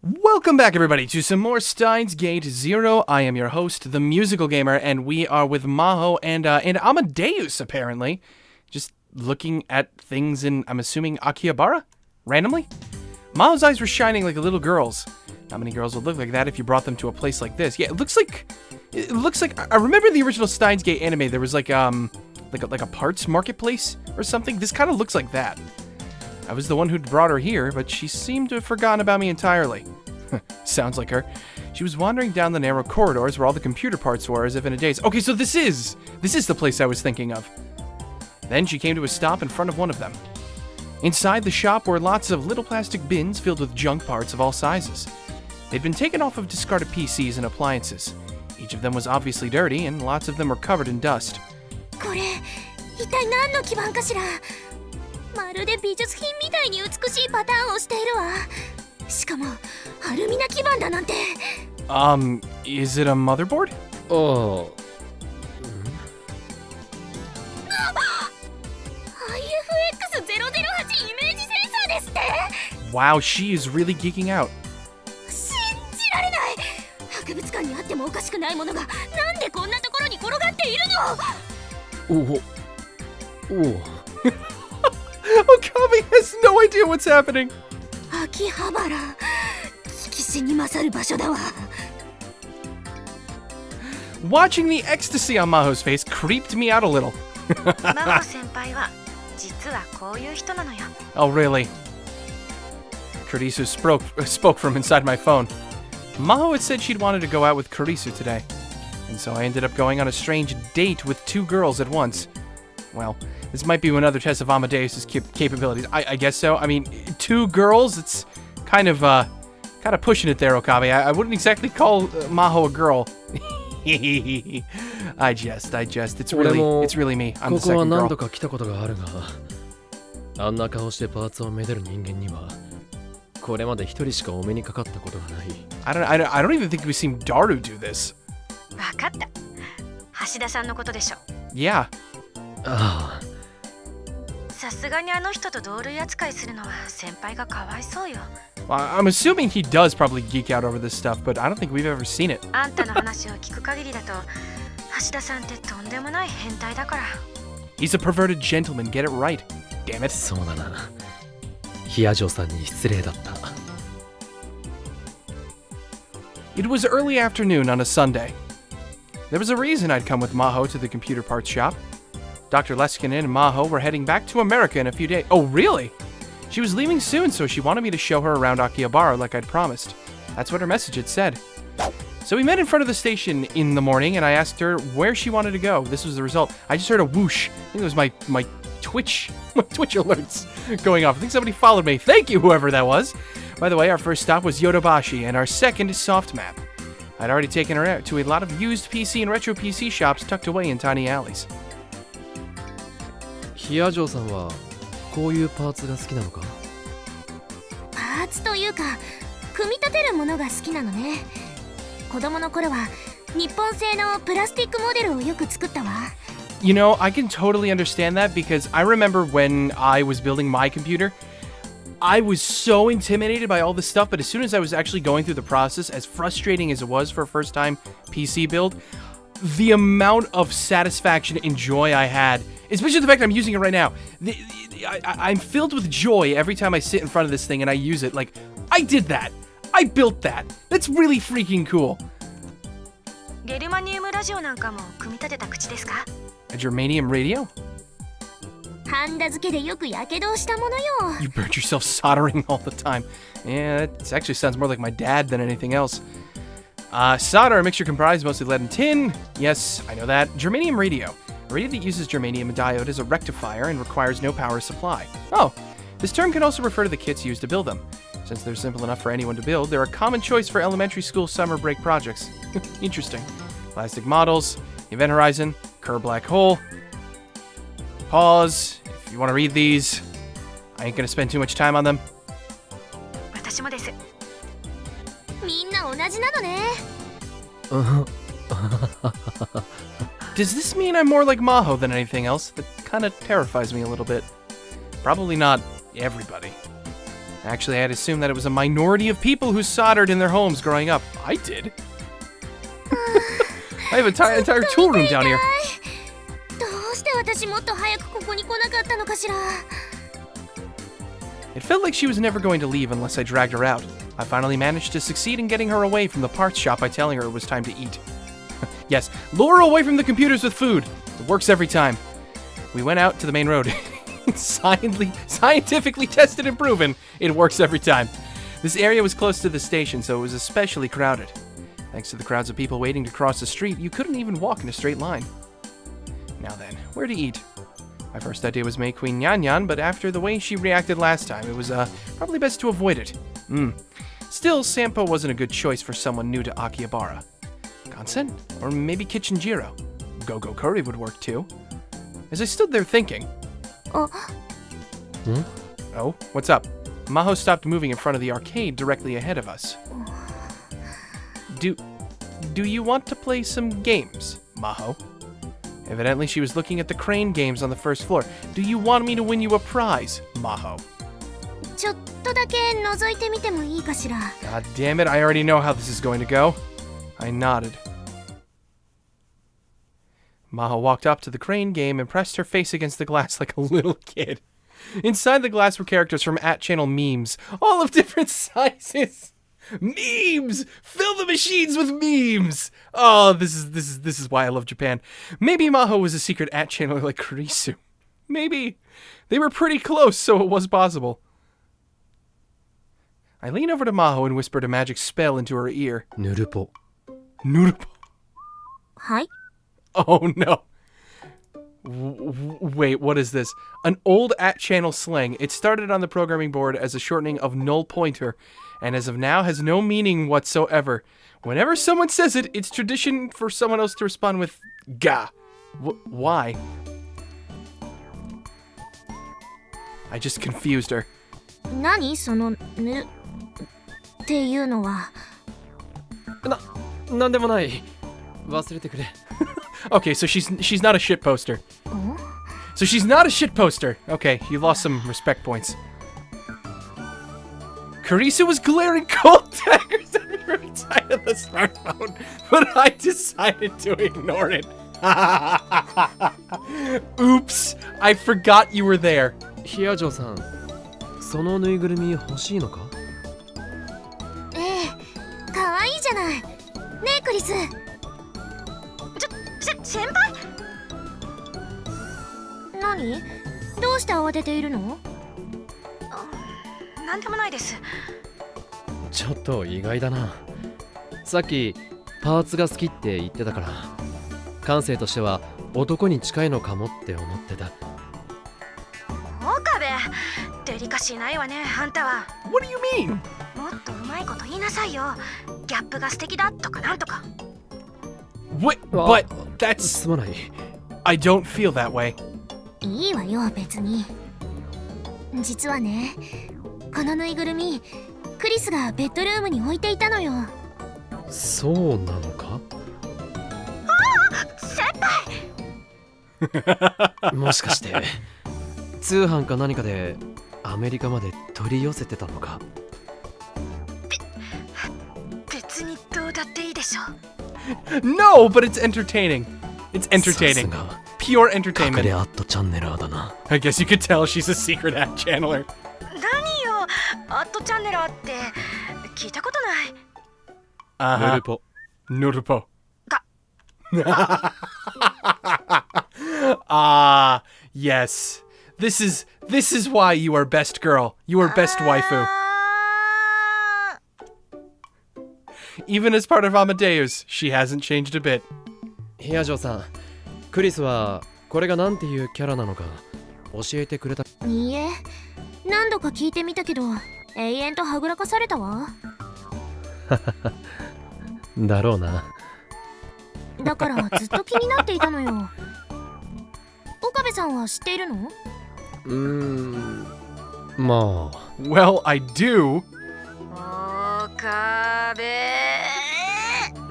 Welcome back, everybody, to some more Steins Gate Zero. I am your host, the Musical Gamer, and we are with Maho and Amadeus, apparently. Just looking at things in, I'm assuming, Akihabara? Randomly? Maho's eyes were shining like a little girl's. Not many girls would look like that if you brought them to a place like this. Yeah, it looks like, I remember the original Steins Gate anime, there was like a parts marketplace or something. This kind of looks like that. I was the one who'd brought her here, but she seemed to have forgotten about me entirely. Sounds like her. She was wandering down the narrow corridors where all the computer parts were, as if in a daze. Okay, so this is the place I was thinking of. Then she came to a stop in front of one of them. Inside the shop were lots of little plastic bins filled with junk parts of all sizes. They'd been taken off of discarded PCs and appliances. Each of them was obviously dirty, and lots of them were covered in dust. これ、一体何の基板かしら。まるで美術品みたいに美しいパターンをしているわ。しかも、アルミナ基板だなんて。Is it a motherboard? Oh. IFX008 イメージセンサーですって。Wow, she is really geeking out. 信じられない。博物館にあってもおかしくないものが、なんでこんなところに転がっているの。Okami has no idea what's happening. 秋葉原、聞きしに勝る場所だわ。Watching the ecstasy on Maho's face creeped me out a little. マホ先輩は実はこういう人なのよ。Oh, really? Kurisu spoke from inside my phone. Maho had said she'd wanted to go out with Kurisu today, and so I ended up going on a strange date with two girls at once. Well, this might be another test of Amadeus' capabilities. I guess so. I mean, two girls, it's kind of pushing it there, Okami. I wouldn't exactly call Maho a girl. I jest. It's really me. I'm the second girl. ここは何度か来たことがあるが、あんな顔してパーツをめでる人間には、これまで一人しかお目にかかったことがない。I don't even think we've seen Daru do this. わかった。橋田さんのことでしょ。Yeah. ああ。さすがにあの人と同類扱いするのは先輩がかわいそうよ。I'm assuming he does probably geek out over this stuff, but I don't think we've ever seen it. あんたの話を聞く限りだと、橋田さんってとんでもない変態だから。He's a perverted gentleman, get it right. Damn it. そうだな。ヒヤジョさんに失礼だった。It was early afternoon on a Sunday. There was a reason I'd come with Maho to the computer parts shop. Dr. Leskinen and Maho were heading back to America in a few days. Oh, really? She was leaving soon, so she wanted me to show her around Akihabara like I'd promised. That's what her message had said. So we met in front of the station in the morning, and I asked her where she wanted to go. This was the result. I just heard a whoosh. I think it was my Twitch alerts going off. I think somebody followed me. Thank you, whoever that was. By the way, our first stop was Yodobashi, and our second soft map. I'd already taken her out to a lot of used PC and retro PC shops tucked away in tiny alleys. ヒヤジョさんはこういうパーツが好きなのか？パーツというか、組み立てるものが好きなのね。子供の頃は日本製のプラスティックモデルをよく作ったわ。You know, I can totally understand that because I remember when I was building my computer, I was so intimidated by all this stuff, but as soon as I was actually going through the process, as frustrating as it was for a first-time PC build, the amount of satisfaction and joy I had, especially the fact that I'm using it right now, I'm filled with joy every time I sit in front of this thing and I use it. Like, I did that. I built that. That's really freaking cool. ゲルマニウムラジオなんかも組み立てた口ですか？ A germanium radio? ハンダ付けでよく火傷をしたものよ。 You burnt yourself soldering all the time. Yeah, that actually sounds more like my dad than anything else. Solder, a mixture comprised mostly lead and tin. Yes, I know that. Germanium radio. A radio that uses germanium diode as a rectifier and requires no power supply. Oh, this term can also refer to the kits used to build them. Since they're simple enough for anyone to build, they're a common choice for elementary school summer break projects. Interesting. Plastic models, Event Horizon, Kerr Black Hole. Pause. If you want to read these, I ain't gonna spend too much time on them. 私もです。みんな同じなのね。Does this mean I'm more like Maho than anything else? That kind of terrifies me a little bit. Probably not everybody. Actually, I'd assumed that it was a minority of people who soldered in their homes growing up. I did. I have an entire tool room down here. どうして私もっと早くここに来なかったのかしら。 It felt like she was never going to leave unless I dragged her out. I finally managed to succeed in getting her away from the parts shop by telling her it was time to eat. Yes, lure her away from the computers with food. It works every time. We went out to the main road. Scientifically tested and proven, it works every time. This area was close to the station, so it was especially crowded. Thanks to the crowds of people waiting to cross the street, you couldn't even walk in a straight line. Now then, where to eat? My first idea was make Queen Nyan Nyan, but after the way she reacted last time, it was probably best to avoid it. Still, Sampo wasn't a good choice for someone new to Akihabara. Gansen? Or maybe Kitchenjiro. Go-Go Curry would work too. As I stood there thinking... Oh. Oh, what's up? Maho stopped moving in front of the arcade directly ahead of us. Do you want to play some games, Maho? Evidently, she was looking at the crane games on the first floor. Do you want me to win you a prize, Maho? ちょっとだけ覗いてみてもいいかしら。 God damn it, I already know how this is going to go. I nodded. Maho walked up to the crane game and pressed her face against the glass like a little kid. Inside the glass were characters from @channel memes, all of different sizes. Memes! Fill the machines with memes! Oh, this is why I love Japan. Maybe Maho was a secret @channeler like Kurisu. Maybe. They were pretty close, so it was possible. I leaned over to Maho and whispered a magic spell into her ear. Nurupo. Nurupo. はい。 Oh no. Wait, what is this? An old @channel slang. It started on the programming board as a shortening of null pointer, and as of now has no meaning whatsoever. Whenever someone says it, it's tradition for someone else to respond with ga. Why? I just confused her. 何そのぬっていうのは。なんでもない。忘れてくれ。 Okay, so she's not a shit poster. So she's not a shit poster. Okay, you lost some respect points. Carissa was glaring cold daggers at me from inside of the smartphone, but I decided to ignore it. Oops, I forgot you were there. ヒヤジョさん、そのぬいぐるみ欲しいのか？ええ、かわいいじゃない。ねえクリス。先輩？何？どうして慌てているの？なんでもないです。ちょっと意外だな。さっきパーツが好きって言ってたから、感性としては男に近いのかもって思ってた。岡部、デリカシーないわね、あんたは。What do you mean? もっとうまいこと言いなさいよ。ギャップが素敵だとかなんとか。What? But that's... すまない。I don't feel that way. いいわよ別に。実はね、このぬいぐるみクリスがベッドルームに置いていたのよ。そうなのか？先輩！もしかして通販か何かでアメリカまで取り寄せてたのか？別にどうだっていいでしょ。No, but it's entertaining. It's entertaining. さすが Pure 隠 entertainment. れアットチャンネラーだな。 I guess you could tell she's a secret @channeler. 何よ、アットチャンネラーって聞いたことない。ヌ Uh-huh. ルポ。 Nurupo. が Ah, yes. This is why you are best girl. You are best waifu. Even as part of Amadeus, she hasn't changed a bit. ヒヤジョさん、クリスはこれがなんていうキャラなのか教えてくれた？いいえ、何度か聞いてみたけど永遠とはぐらかされたわ。だろうな。だからずっと気になっていたのよ。岡部さんは知っているの？まあ。 Well, I do. 岡部。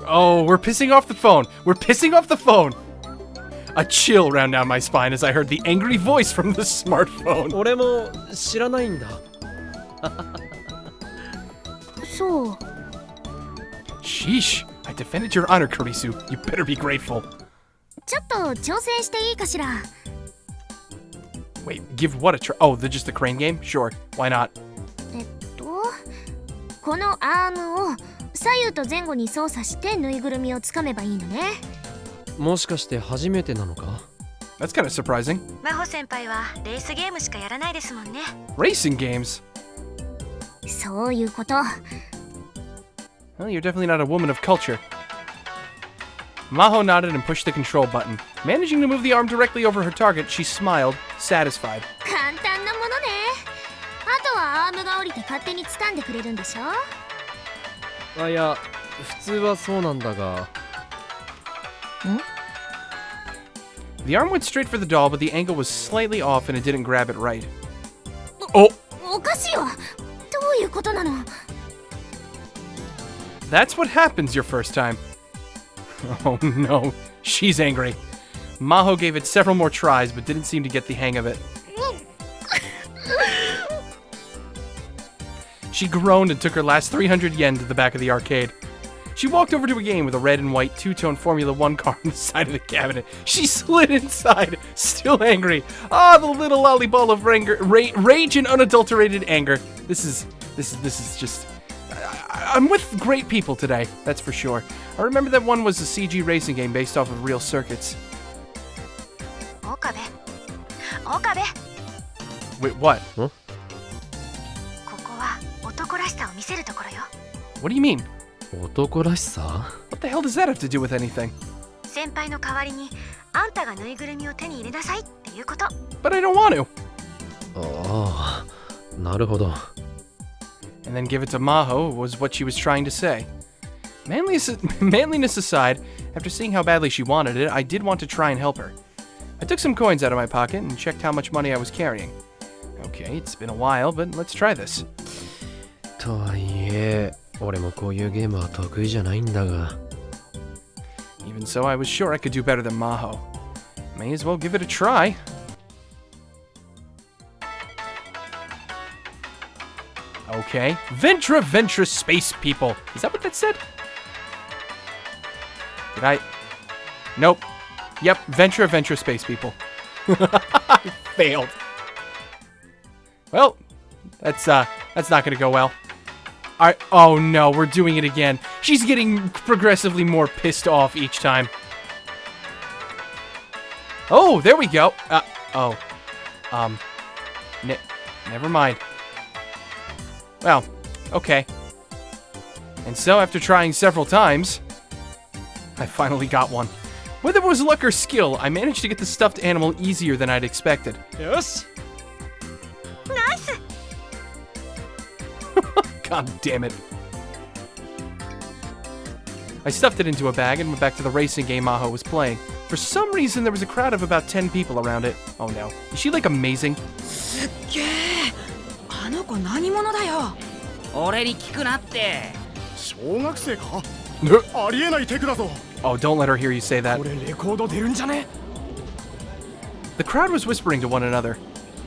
Oh, we're pissing off the phone. We're pissing off the phone. A chill ran down my spine as I heard the angry voice from the smartphone. 俺も知らないんだ。そう。 Sheesh. I defended your honor, Kurisu. You better be grateful. ちょっと挑戦していいかしら。 Wait, give what a try? Oh, just the crane game? Sure. Why not? このアームを左右と前後に操作してぬいぐるみをつかめばいいのね。もしかして初めてなのか？ That's kind of surprising. 真帆先輩はレースゲームしかやらないですもんね。 Racing games? そういうこと。 Well, you're definitely not a woman of culture. Maho nodded and pushed the control button. Managing to move the arm directly over her target, she smiled, satisfied. 簡単なものね。あとはアームが降りて勝手に掴んでくれるんでしょ。あ、いや、普通はそうなんだが。The arm went straight for the doll, but the angle was slightly off and it didn't grab it right. Oh! おかしいわ。どういうことなの？ That's what happens your first time. Oh no, she's angry. Maho gave it several more tries, but didn't seem to get the hang of it. She groaned and took her last 300 yen to the back of the arcade. She walked over to a game with a red and white two-tone Formula 1 car on the side of the cabinet. She slid inside, still angry. Ah, the little lollyball of rage and unadulterated anger. This is just... I'm with great people today, that's for sure. I remember that one was a CG racing game based off of real circuits. 岡部、岡部。 Wait, what? ここは男らしさを見せるところよ。 What do you mean? 男らしさ？ What the hell does that have to do with anything? 先輩の代わりにあんたがぬいぐるみを手に入れなさいっていうこと。 But I don't want to. ああ、なるほど。 And then give it to Maho was what she was trying to say. Manliness aside, after seeing how badly she wanted it, I did want to try and help her. I took some coins out of my pocket and checked how much money I was carrying. Okay, it's been a while, but let's try this. とはいえ、俺もこういうゲームは得意じゃないんだが。 Even so, I was sure I could do better than Maho. May as well give it a try. Okay. Ventra Space People. Is that what that said? Did I? Nope. Yep, Ventra Space People. I failed. Well, that's not gonna go well. Alright, oh no, we're doing it again. She's getting progressively more pissed off each time. Oh, there we go. Never mind. Well, okay. And so, after trying several times, I finally got one. Whether it was luck or skill, I managed to get the stuffed animal easier than I'd expected. Yes. ナイス。 God damn it. I stuffed it into a bag and went back to the racing game Maho was playing. For some reason, there was a crowd of about 10 people around it. Oh no. Is she like amazing? すっげえあの子何者だよ俺に聞くなって小学生かありえないテクだぞ Oh, don't let her hear you say that. これレコード出るんじゃね The crowd was whispering to one another.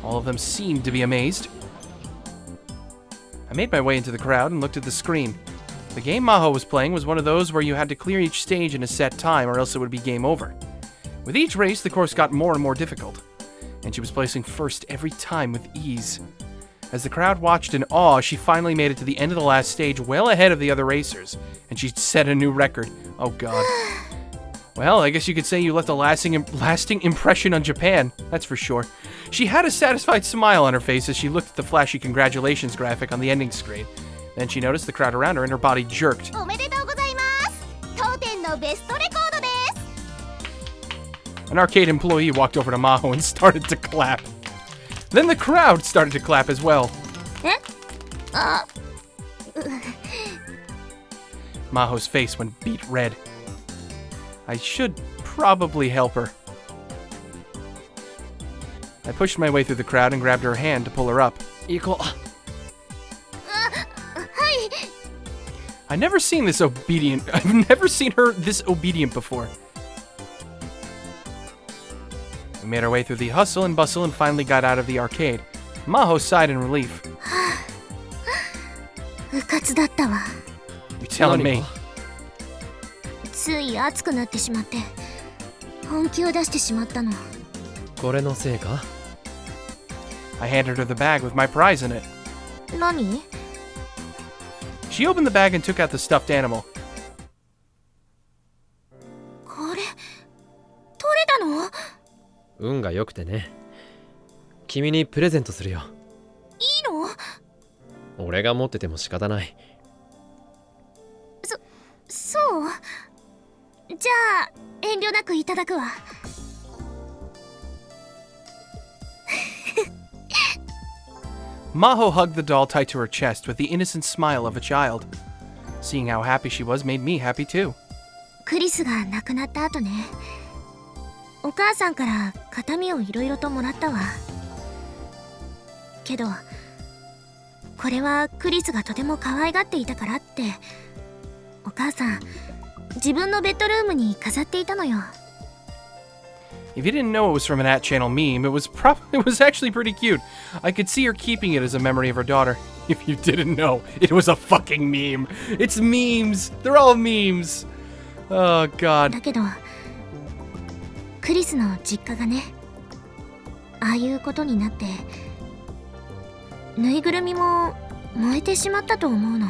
All of them seemed to be amazed. I made my way into the crowd and looked at the screen. The game Maho was playing was one of those where you had to clear each stage in a set time or else it would be game over. With each race, the course got more and more difficult, and she was placing first every time with ease. As the crowd watched in awe, she finally made it to the end of the last stage well ahead of the other racers, and she set a new record. Oh god. Well, I guess you could say you left a lasting impression on Japan, that's for sure. She had a satisfied smile on her face as she looked at the flashy congratulations graphic on the ending screen. Then she noticed the crowd around her and her body jerked. おめでとうございます。当店のベストレコードです。 An arcade employee walked over to Maho and started to clap. Then the crowd started to clap as well. え？あ、 Maho's face went beet red. I should probably help her. I pushed my way through the crowd and grabbed her hand to pull her up. 行こう。はい。 I've never seen her this obedient before. We made our way through the hustle and bustle and finally got out of the arcade. Maho sighed in relief. うかつだったわ。 You telling me? つい熱くなってしまって本気を出してしまったの。これのせいか？ I handed her the bag with my prize in it. 何？ She opened the bag and took out the stuffed animal. これ取れたの？運が良くてね。君にプレゼントするよ。いいの？俺が持ってても仕方ない。そう？じゃあ遠慮なくいただくわ。Maho hugged the doll tight to her chest with the innocent smile of a child. Seeing how happy she was made me happy too. クリスが亡くなった後ね、お母さんから形見をいろいろともらったわ。けどこれはクリスがとても可愛がっていたからってお母さん自分のベッドルームに飾っていたのよ。 If you didn't know it was from an At Channel meme, it was actually pretty cute. I could see her keeping it as a memory of her daughter. If you didn't know, it was a fucking meme. It's memes. They're all memes. Oh god. だけどクリスの実家がね、ああいうことになってぬいぐるみも燃えてしまったと思うの。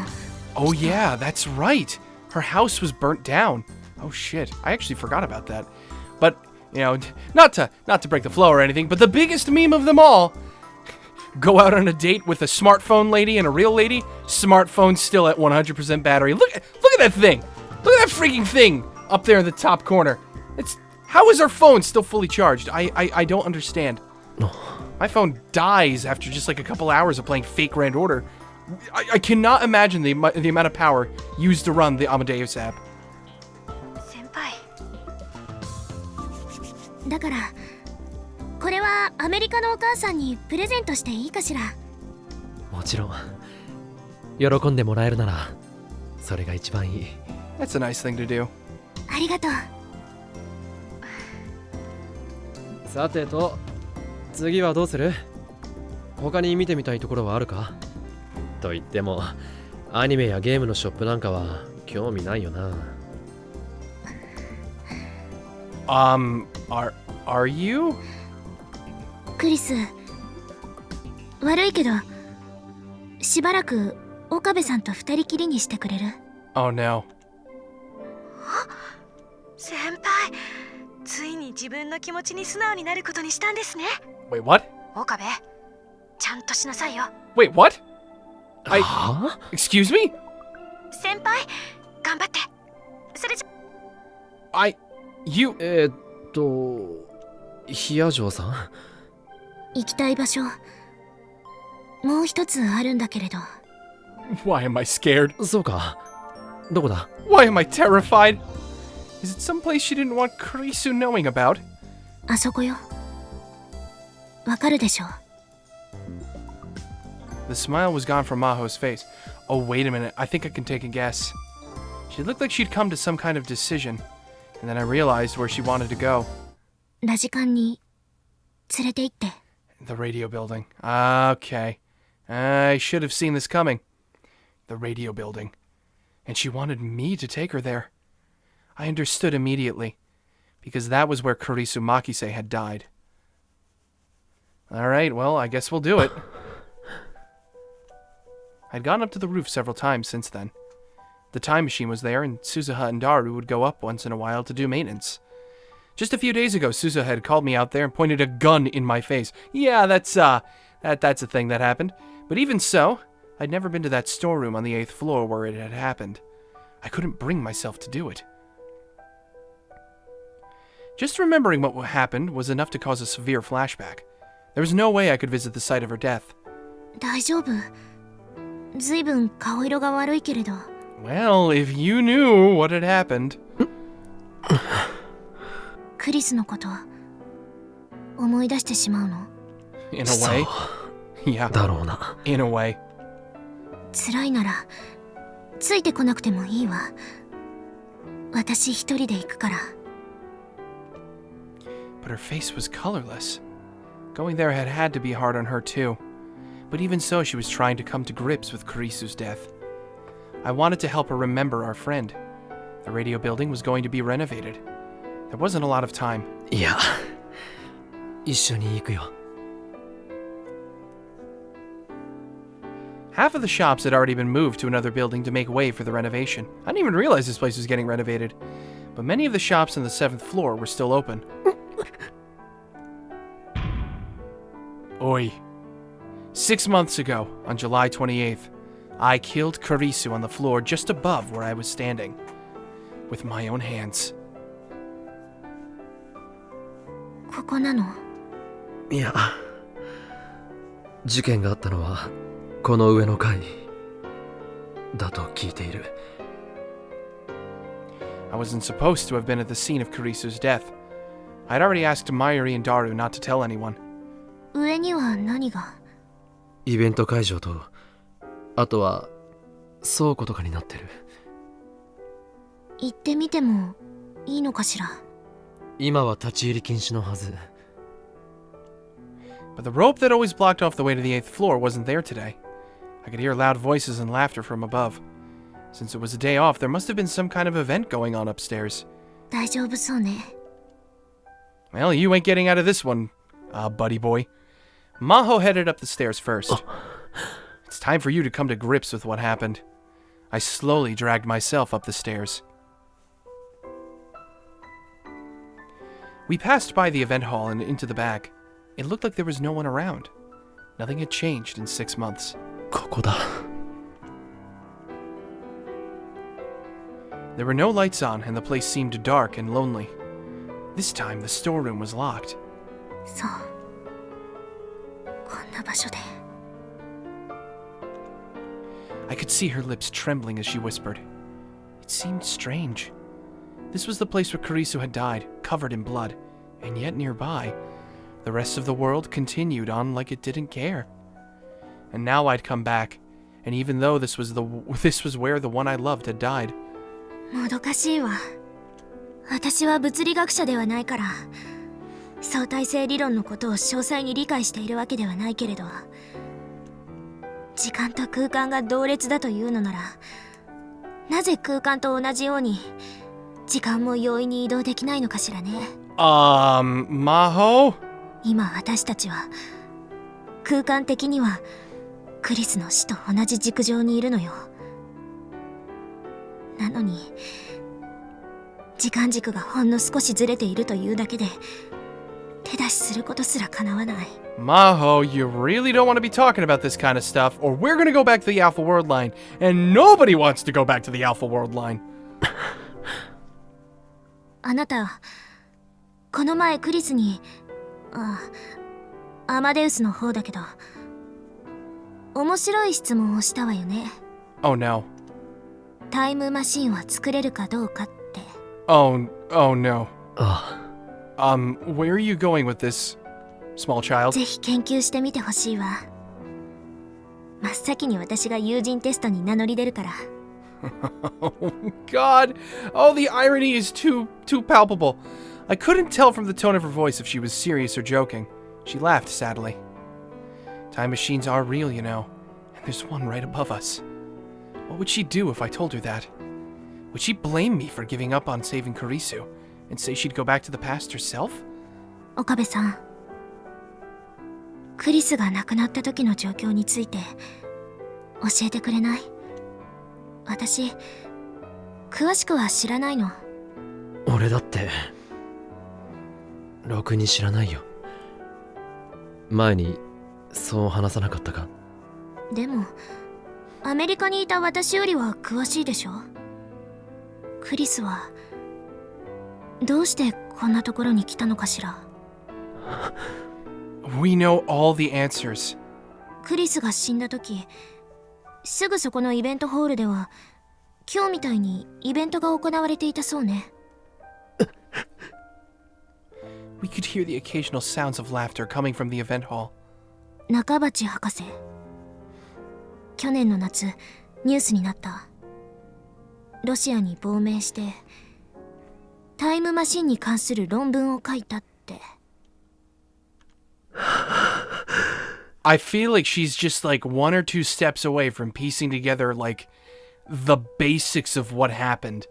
Oh yeah, that's right. Her house was burnt down. Oh shit. I actually forgot about that. But, you know, not to break the flow or anything, but the biggest meme of them all. Go out on a date with a smartphone lady and a real lady. Smartphone still at 100% battery. Look at that thing. Look at that freaking thing up there in the top corner. How is our phone still fully charged? I don't understand. My phone dies after just like a couple hours of playing fake Grand Order. I cannot imagine the amount of power used to run the Amadeus app. 先輩、だからこれはアメリカのお母さんにプレゼントしていいかしら。もちろん。喜んでもらえるならそれが一番いい。 That's a nice thing to do. ありがとう。さてと、次はどうする？他に見てみたいところはあるか？と言ってもアニメやゲームのショップなんかは興味ないよな。Are you? クリス、悪いけどしばらく岡部さんと二人きりにしてくれる？ Oh no. 先輩、ついに自分の気持ちに素直になることにしたんですね。 Wait, what? 岡部、ちゃんとしなさいよ。 Wait, what? は Excuse me? 先輩、頑張って。それじゃ You... ヒヤジョーさん？行きたい場所もう一つあるんだけれど。 Why am I scared? そうか。どこだ？ Why am I terrified? Is it someplace she didn't want Kurisu knowing about? あそこよ。わかるでしょ？ The smile was gone from Maho's face. Oh, wait a minute. I think I can take a guess. She looked like she'd come to some kind of decision. And then I realized where she wanted to go. ラジカンに連れて行って。 The radio building. Okay. I should have seen this coming. The radio building. And she wanted me to take her there. I understood immediately. Because that was where Kurisu Makise had died. Alright, well, I guess we'll do it. I'd gone up to the roof several times since then. The time machine was there, and Suzuha and Daru would go up once in a while to do maintenance. Just a few days ago, Suzuha had called me out there and pointed a gun in my face. Yeah, that's a thing that happened. But even so, I'd never been to that storeroom on the 8th floor where it had happened. I couldn't bring myself to do it. Just remembering what happened was enough to cause a severe flashback. There was no way I could visit the site of her death. 大丈夫。ずいぶん顔色が悪いけれど。 Well, if you knew what had happened. クリスのこと思い出してしまうの？ In a way. Yeah. だろうな。 In a way. 辛いならついてこなくてもいいわ。私一人で行くから。 But her face was colorless. Going there had to be hard on her too. But even so, she was trying to come to grips with Kurisu's death. I wanted to help her remember our friend. The radio building was going to be renovated. There wasn't a lot of time. いや、一緒に行くよ。Half of the shops had already been moved to another building to make way for the renovation. I didn't even realize this place was getting renovated. But many of the shops on the 7th floor were still open. Oi. 6 months ago, on July 28th, I killed Karisu on the floor just above where I was standing. With my own hands. ここなの？いや、事件があったのはこの上の階だと聞いている。I wasn't supposed to have been at the scene of Karisu's death. I'd already asked Mayuri and Daru not to tell anyone. 上には何が？イベント会場と、あとは倉庫とかになってる。行ってみてもいいのかしら？今は立ち入り禁止のはず。But the rope that always blocked off the way to the 8th floor wasn't there today. I could hear loud voices and laughter from above. Since it was a day off, there must have been some kind of event going on upstairs. 大丈夫そうね。Well, you ain't getting out of this one, buddy boy. Maho headed up the stairs first. It's time for you to come to grips with what happened. I slowly dragged myself up the stairs. We passed by the event hall and into the back. It looked like there was no one around. Nothing had changed in 6 months. ここだ。There were no lights on, and the place seemed dark and lonely. This time, the storeroom was locked. そう。こんな場所で。I could see her lips trembling as she whispered. It seemed strange. This was the place where Karisu had died, covered in blood, and yet nearby, the rest of the world continued on like it didn't care. And now I'd come back, and even though this was where the one I loved had died. もどかしいわ。私は物理学者ではないから相対性理論のことを詳細に理解しているわけではないけれど、時間と空間が同列だというのなら、なぜ空間と同じように時間も容易に移動できないのかしらね。Maho? 今私たちは空間的にはクリスの死と同じ軸上にいるのよ。なのに時間軸がほんの少しずれているというだけで手出しすることすら叶わない。Maho, you really don't want to be talking about this kind of stuff, or we're gonna go back to the Alpha World line, and nobody wants to go back to the Alpha World line. あなた、この前クリスに、アマデウスの方だけど、面白い質問をしたわよね。Oh no. タイムマシンは作れるかどうかって。Oh no. ああ。Where are you going with this, small child? ぜひ研究してみてほしいわ。真っ先に私が友人テストに名乗り出るから。Oh God! Oh, the irony is too palpable. I couldn't tell from the tone of her voice if she was serious or joking. She laughed sadly. Time machines are real, you know, and there's one right above us. What would she do if I told her that? Would she blame me for giving up on saving Karisu and say she'd go back to the past herself? 岡部さん、クリスが亡くなった時の状況について教えてくれない？私、詳しくは知らないの。俺だってろくに知らないよ。前にそう話さなかったか？でもアメリカにいた私よりは詳しいでしょ。クリスはどうしてこんなところに来たのかしら。We know all the answers. クリスが死んだ時、すぐそこのイベントホールでは今日みたいにイベントが行われていたそうね。We could hear the occasional sounds of laughter coming from the event hall. 中鉢博士、去年の夏ニュースになった。ロシアに亡命してタイムマシンに関する論文を書いたって。I feel like she's just like 1 or 2 steps away from piecing together like the basics of what happened.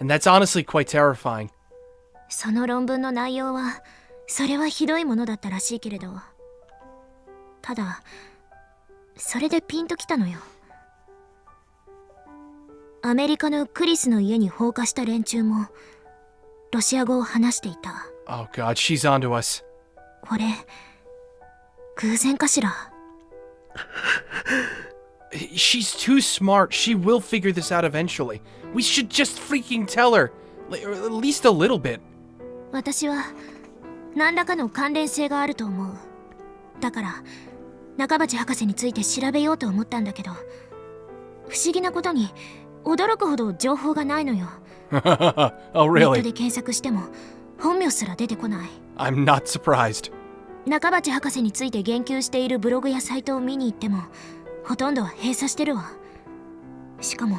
And that's honestly quite terrifying. その論文の内容はそれはひどいものだったらしいけれど、ただそれでピンときたのよ。アメリカのクリスの家に放火した連中もロシア語を話していた。 Oh god, she's onto us. これ偶然かしら。 She's too smart. She will figure this out eventually. We should just freaking tell her. Or at least a little bit. 私は何らかの関連性があると思う。だから中鉢博士について調べようと思ったんだけど、不思議なことに驚くほど情報がないのよ。Oh ネット really? で検索しても本名すら出てこない。 I'm not surprised. 中鉢博士について言及しているブログやサイトを見に行ってもほとんどは閉鎖してるわ。しかも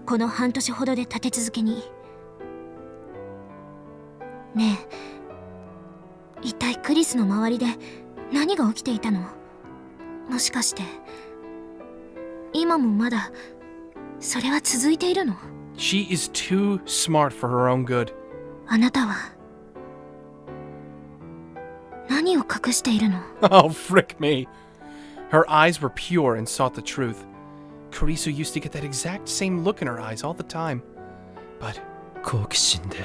この半年ほどで立て続けに。ねえ、一体クリスの周りで何が起きていたの？もしかして今もまだそれは続いているの？ She is too smart for her own good. あなたは何を隠しているの？ Oh, frick me. Her eyes were pure and sought the truth. Kurisu used to get that exact same look in her eyes all the time. But 好奇心で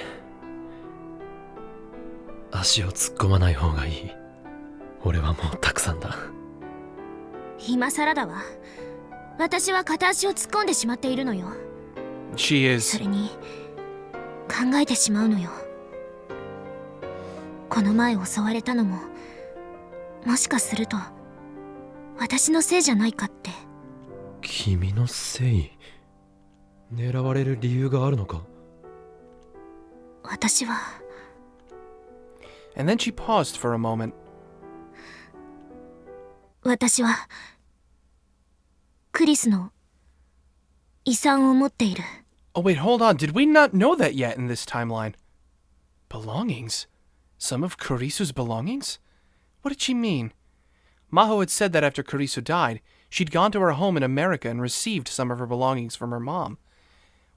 足を突っ込まない方がいい。俺はもうたくさんだ。今更だわ。私は片足を突っ込んでしまっているのよ。 she そ is... れに考えてしまうのよ。この前襲われたのももしかすると私のせいじゃないかって。君のせい？狙われる理由があるのか？私は And then she paused for a moment. 私はクリスの遺産を持っている。 Oh wait, hold on. Did we not know that yet in this timeline? Belongings? Some of Kurisu's belongings? What did she mean? Maho had said that after Kurisu died, she'd gone to her home in America and received some of her belongings from her mom.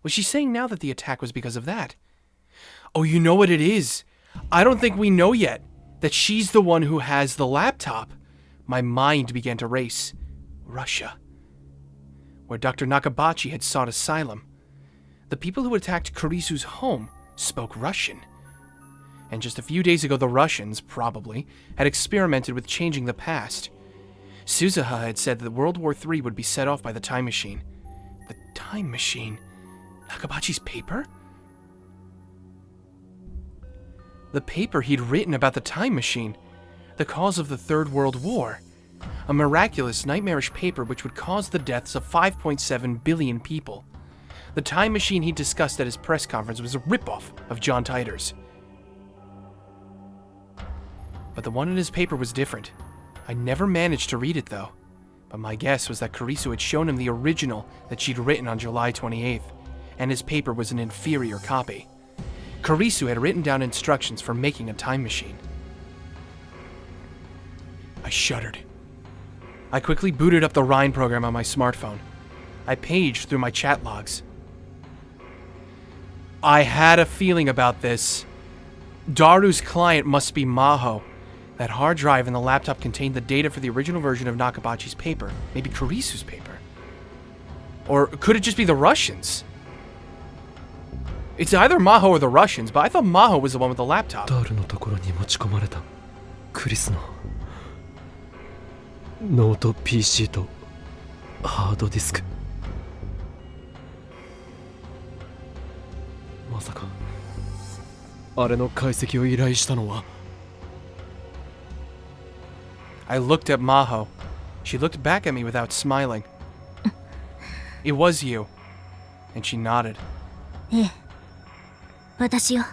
Was she saying now that the attack was because of that? Oh, you know what it is? I don't think we know yet that she's the one who has the laptop. My mind began to race. Russia, where Dr. Nakabachi had sought asylum. The people who attacked Kurisu's home spoke Russian. And just a few days ago, the Russians, probably, had experimented with changing the past. Suzuha had said that World War III would be set off by the time machine. The time machine? Nakabachi's paper? The paper he'd written about the time machine. The cause of the Third World War. A miraculous, nightmarish paper which would cause the deaths of 5.7 billion people. The time machine he discussed at his press conference was a ripoff of John Titor's. But the one in his paper was different. I never managed to read it though. But my guess was that Kurisu had shown him the original that she'd written on July 28th, and his paper was an inferior copy. Kurisu had written down instructions for making a time machine. I shuddered. I quickly booted up the Rhine program on my smartphone. I paged through my chat logs. I had a feeling about this. Daru's client must be Maho. That hard drive in the laptop contained the data for the original version of Nakabachi's paper. Maybe Kurisu's paper. Or could it just be the Russians? It's either Maho or the Russians, but I thought Maho was the one with the laptop. ダールのところに持ち込まれたクリスのノート PC とハードディスク。まさかあれの解析を依頼したのは。 I looked at Maho. She looked back at me without smiling. It was you. And she nodded. ええ、私よ。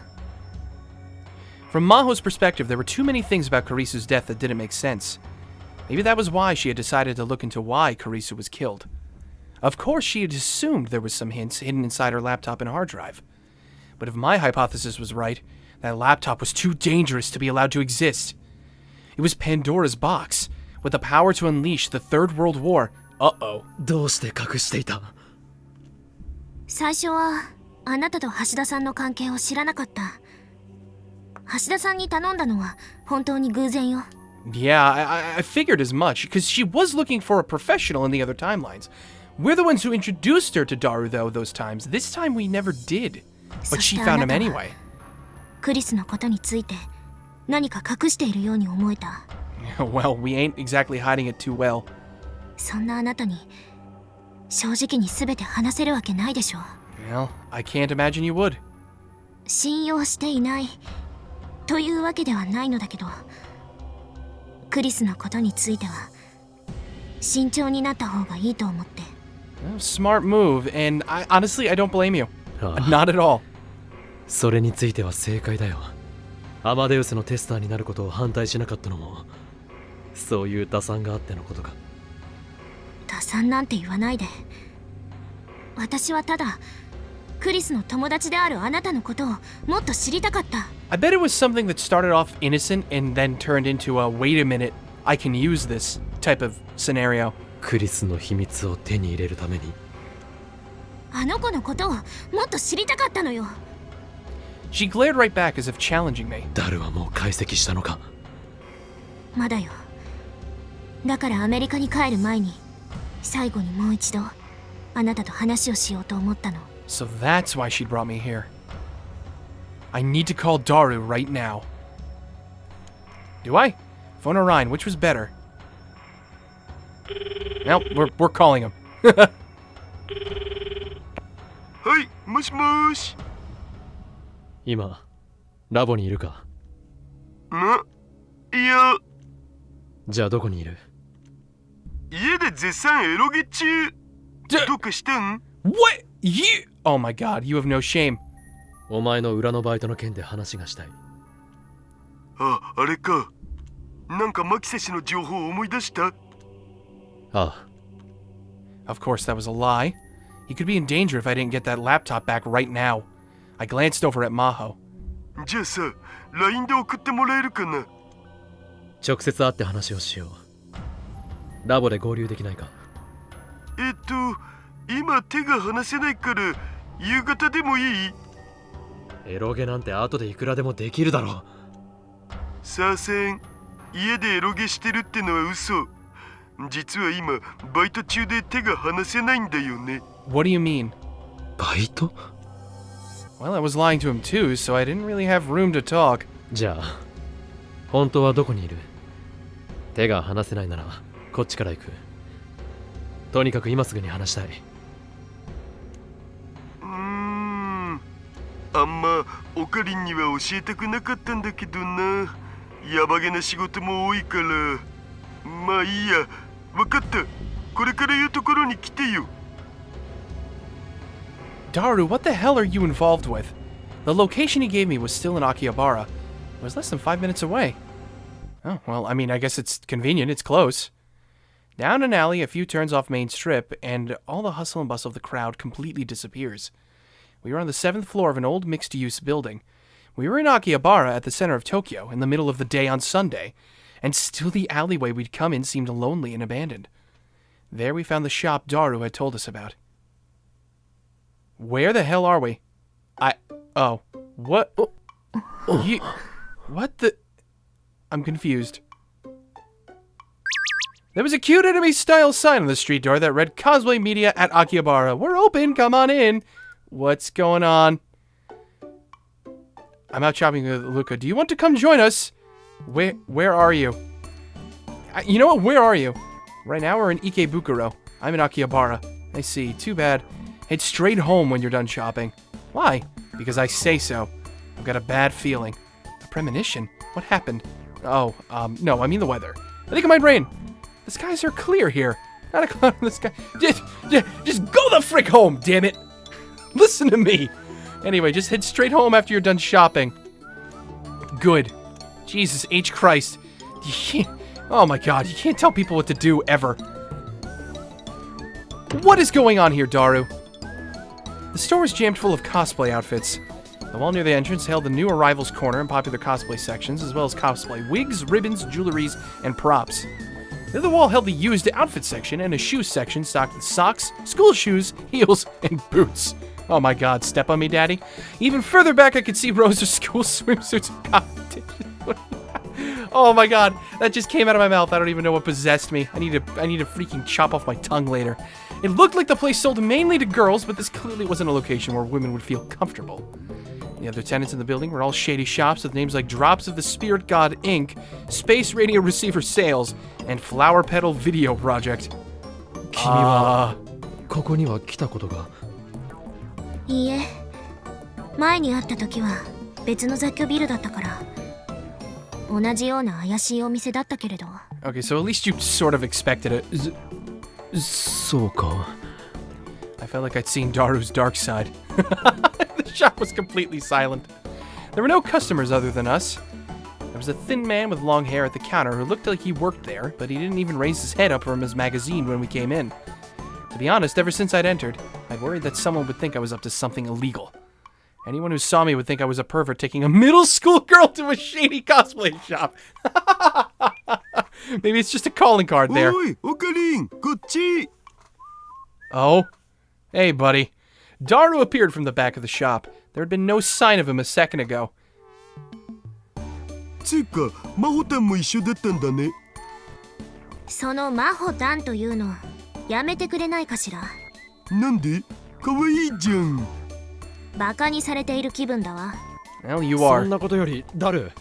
From Maho's perspective, there were too many things about Kurisu's death that didn't make sense. Maybe that was why she had decided to look into why Kurisu was killed. Of course, she had assumed there was some hints hidden inside her laptop and hard drive. But if my hypothesis was right, that laptop was too dangerous to be allowed to exist. It was Pandora's box, with the power to unleash the Third World War. Uh-oh. どうして隠していた？最初はあなたと橋田さんの関係を知らなかった。橋田さんに頼んだのは本当に偶然よ。Yeah, I figured as much, because she was looking for a professional in the other timelines. We're the ones who introduced her to Daru, though, those times. This time we never did. But she found him anyway. クリスのことについて何か隠しているように思えた。Well, we ain't exactly hiding it too well. そんなあなたに正直に全て話せるわけないでしょう。Well, I can't imagine you would. 信用していないというわけではないのだけど、クリスのことについては慎重になった方がいいと思って。Well, smart move, and honestly, I don't blame you. ああ Not at all. それについては正解だよ。アマデウスのテスターになることを反対しなかったのもそういう打算があってのことか。打算なんて言わないで。私はただクリスの友達であるあなたのことをもっと知りたかった。 I bet it was something that started off innocent and then turned into a wait a minute, I can use this type of scenario. クリスの秘密を手に入れるために。あの子のことをもっと知りたかったのよ。She glared right back as if challenging me. ダルはもう解析したのか。まだよ。だからアメリカに帰る前に最後にもう一度あなたと話をしようと思ったの。 So that's why she brought me here. I need to call Daru right now. Do I? Phone or Ryan, which was better? Well, we're calling him. はい、もしもし。今ラボにいるか。いや、じゃあどこにいる。家で絶賛エロゲ中。どうかしたん？ What? You? Oh my god, you have no shame. お前の裏のバイトの件で話がしたい。あ、あれか。なんかマキセ氏の情報を思い出した？ああ。Of course, that was a lie. He could be in danger if I didn't get that laptop back right now. I glanced over at Maho. じゃあさ、LINE で送ってもらえるかな？直接会って話をしよう。ラボで合流できないか。今手が離せないから夕方でもいい？エロゲなんて後でいくらでもできるだろう。さあせん、家でエロゲしてるってのは嘘。実は今バイト中で手が離せないんだよね。What do you mean? バイト？ Well, I was lying to him too, so I didn't really have room to talk. じゃあ本当はどこにいる？手が離せないならこっちから行く。とにかく今すぐに話したい。あんまオカリンには教えたくなかったんだけどな。やばげな仕事も多いから。まあいいや。わかった。これから言うところに来てよ。Daru, what the hell are you involved with? The location he gave me was still in Akihabara. It was less than 5 minutes away. Oh, well, I mean, I guess it's convenient. It's close. Down an alley, a few turns off Main Strip, and all the hustle and bustle of the crowd completely disappears. We were on the 7th floor of an old mixed-use building. We were in Akihabara at the center of Tokyo, in the middle of the day on Sunday, and still the alleyway we'd come in seemed lonely and abandoned. There we found the shop Daru had told us about. Where the hell are we? Oh. What? You... What the... I'm confused. There was a cute anime-style sign on the street door that read Cosplay Media at Akihabara. We're open, come on in. What's going on? I'm out shopping with Luca. Do you want to come join us? Where are you? You know what? Where are you? Right now we're in Ikebukuro. I'm in Akihabara. I see. Too bad. Head straight home when you're done shopping. Why? Because I say so. I've got a bad feeling. A premonition? What happened? Oh, no, I mean the weather. I think it might rain. The skies are clear here. Not a cloud in the sky. Just go the frick home, damn it! Listen to me! Anyway, just head straight home after you're done shopping. Good. Jesus H. Christ. You can't... Oh my god, you can't tell people what to do, ever. What is going on here, Daru? The store was jammed full of cosplay outfits. The wall near the entrance held the new arrivals corner and popular cosplay sections, as well as cosplay wigs, ribbons, jewelries, and props. The other wall held the used outfit section, and a shoe section stocked with socks, school shoes, heels, and boots. Oh my god, step on me, daddy. Even further back, I could see rows of school swimsuits and competition. Oh my god, that just came out of my mouth. I don't even know what possessed me. I need to freaking chop off my tongue later. It looked like the place sold mainly to girls, but this clearly wasn't a location where women would feel comfortable. The other tenants in the building were all shady shops with names like Drops of the Spirit God Inc., Space Radio Receiver Sales, and Flower Petal Video Project. 君はここには来たことが。いいえ、前に会った時は別の雑居ビルだったから、同じような怪しいお店だったけれど。Okay, so at least you sort of expected it. そうか。I felt like I'd seen Daru's dark side. The shop was completely silent. There were no customers other than us. There was a thin man with long hair at the counter who looked like he worked there, but he didn't even raise his head up from his magazine when we came in. To be honest, ever since I'd entered, I'd worried that someone would think I was up to something illegal. Anyone who saw me would think I was a pervert taking a middle school girl to a shady cosplay shop. Maybe it's just a calling card there. Oi, Okarin, kochi. Oh? Hey, buddy. Daru appeared from the back of the shop. There had been no sign of him a second ago. つうか、マホタンも一緒だったんだね。そのマホタンというのやめてくれないかしら。なんで？かわいいじゃん。バカにされている気分だわ。Well, you そ are. んなことよりダル、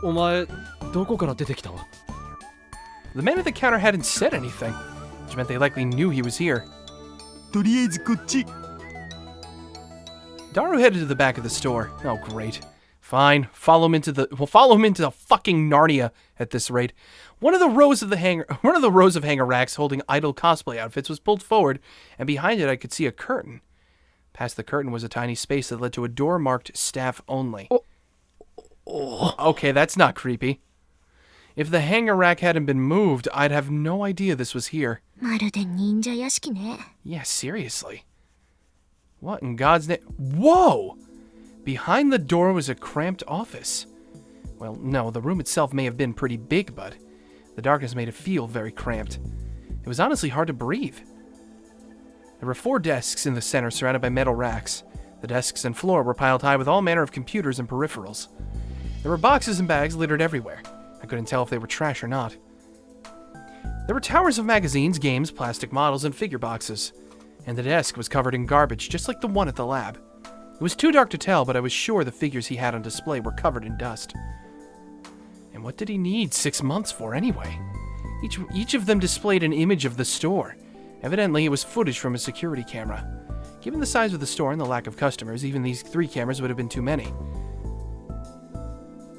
お前どこから出てきた？ The man at the counter hadn't said anything, which meant they likely knew he was here. とりあえずこっち。Daru headed to the back of the store. Oh, great. Fine. Follow him into the fucking Narnia at this rate. One of the rows of hanger racks holding idle cosplay outfits was pulled forward, and behind it I could see a curtain. Past the curtain was a tiny space that led to a door marked staff only. Okay, that's not creepy. If the hanger rack hadn't been moved, I'd have no idea this was here. まるで忍者屋敷ね。 Yeah, seriously. What in God's name? Whoa! Behind the door was a cramped office. Well, no, the room itself may have been pretty big, but the darkness made it feel very cramped. It was honestly hard to breathe. There were 4 desks in the center surrounded by metal racks. The desks and floor were piled high with all manner of computers and peripherals. There were boxes and bags littered everywhere. I couldn't tell if they were trash or not. There were towers of magazines, games, plastic models, and figure boxes. And the desk was covered in garbage, just like the one at the lab. It was too dark to tell, but I was sure the figures he had on display were covered in dust. And what did he need 6 months for anyway? Each of them displayed an image of the store. Evidently, it was footage from a security camera. Given the size of the store and the lack of customers, even these 3 cameras would have been too many.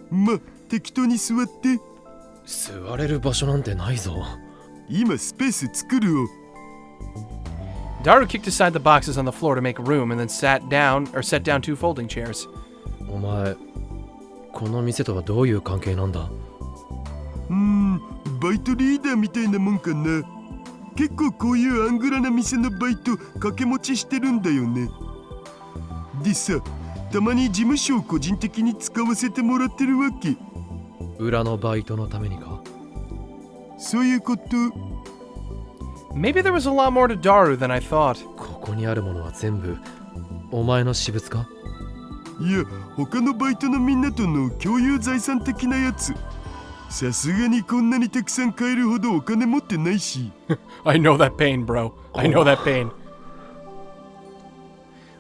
ま、適当に座って。座れる場所なんてないぞ。今スペース作るよ。Daru kicked aside the boxes on the floor to make room and then set down 2 folding chairs. お前、この店とはどういう関係なんだ？バイトリーダーみたいなもんかな。結構こういうアングラな店のバイト掛け持ちしてるんだよね。でさ、たまに事務所を個人的に使わせてもらってるわけ。裏のバイトのためにか？そういうこと。Maybe there was a lot more to Daru than I thought. ここにあるものは全部お前の私物か？いや、他のバイトのみんなとの共有財産的なやつ。さすがにこんなにたくさん買えるほどお金持ってないし。I know that pain, bro. I know that pain.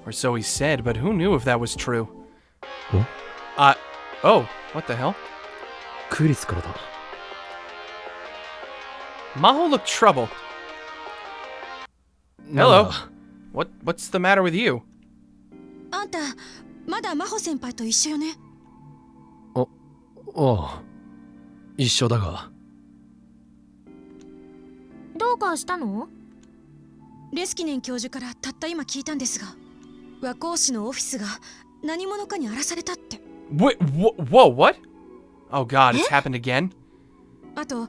Or so he said, but who knew if that was true? Huh? Oh, what the hell? クリスからだ。Maho looked troubled. Hello. What's the matter with you? あんたまだ真帆先輩と一緒よね。ああ、一緒だが。どうかしたの？レスキネン教授からたった今聞いたんですが、和光市のオフィスが何者かに荒らされたって。Wait, whoa, what? Oh god, it's happened again? あと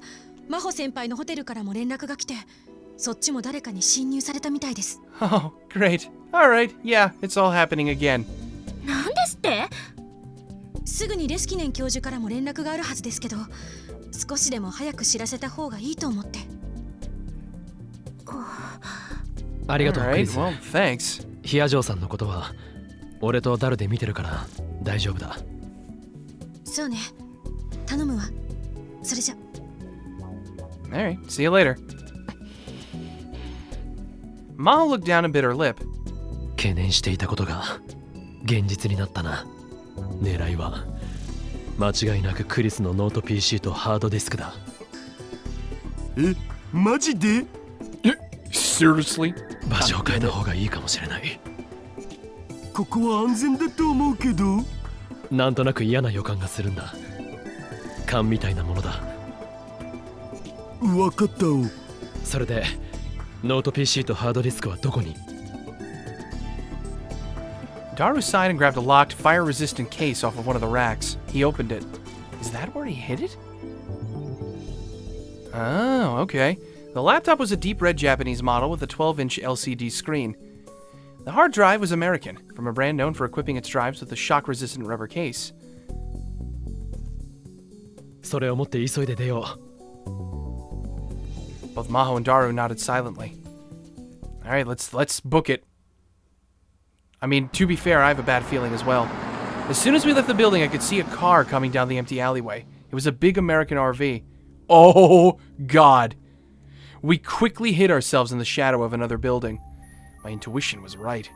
真帆先輩のホテルからも連絡が来て、そっちも誰かに侵入されたみたいです。Oh, great. Alright, yeah, it's all happening again. なんですって？すぐにレスキネン教授からも連絡があるはずですけど、少しでも早く知らせた方がいいと思って。ありがとう、ク Alright, リス。 well, thanks. ヒア嬢さんのことは俺とダルで見てるから大丈夫だ。そうね。頼むわ。それじゃ。Alright, see you later. Maho looked down and bit her lip. 懸念していたことが現実になったな。狙いは間違いなくクリスのノート PC とハードディスクだ。え、マジで？ Seriously? 場所を変えた方がいいかもしれない。ここは安全だと思うけど。なんとなく嫌な予感がするんだ。勘みたいなものだ。わかったお。それでノート PC とハードディスクはどこに？ Daru sighed and grabbed a locked, fire-resistant case off of one of the racks. He opened it. Is that where he hid it? Oh, okay. The laptop was a deep red Japanese model with a 12-inch LCD screen. The hard drive was American, from a brand known for equipping its drives with a shock-resistant rubber case. それを持って急いで出よう。 Both Maho and Daru nodded silently. Alright, let's book it. I mean, to be fair, I have a bad feeling as well. As soon as we left the building, I could see a car coming down the empty alleyway. It was a big American RV. Oh, God. We quickly hid ourselves in the shadow of another building. My intuition was right.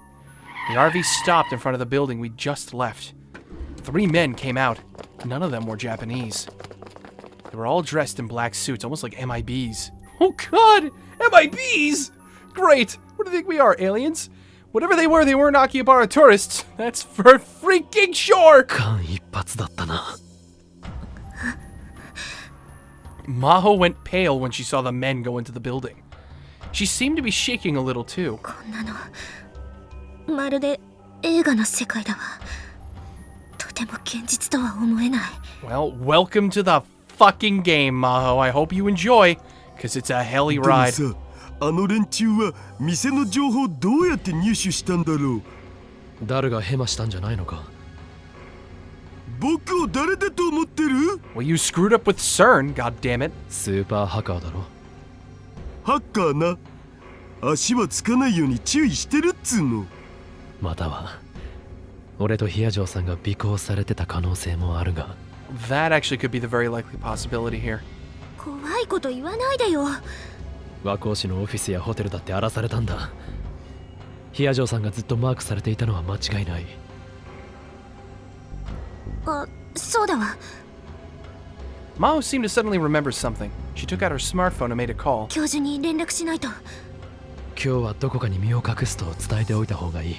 The RV stopped in front of the building we just left. 3 men came out. None of them were Japanese. They were all dressed in black suits, almost like MIBs. Oh, God! MIBs! Great! What do you think we are, aliens? Whatever they weren't Akihabara tourists. That's for freaking sure! 間一髪だったな。Maho went pale when she saw the men go into the building. She seemed to be shaking a little too. こんなのまるで映画の世界だわ。とても現実とは思えない。 Well, welcome to the fucking game, Maho. I hope you enjoy, because it's a helly でも ride. さ、あの連中は店の情報どうやって入手したんだろう。ダルがヘマしたんじゃないのか。僕を誰だと思ってる？ Well, you screwed up with CERN, goddammit. スーパーハッカーだろ。ハッカーな。足はつかないように注意してるっつうの。または俺とヒア嬢さんが尾行されてた可能性もあるが。 That actually could be the very likely possibility here. 怖いこと言わないでよ。和光市のオフィスやホテルだって荒らされたんだ。ヒア嬢さんがずっとマークされていたのは間違いない。あ、そうだわ。 Maho seemed to suddenly remember something. She took out her smartphone and made a call. 教授に連絡しないと。今日はどこかに身を隠すと伝えておいた方がいい。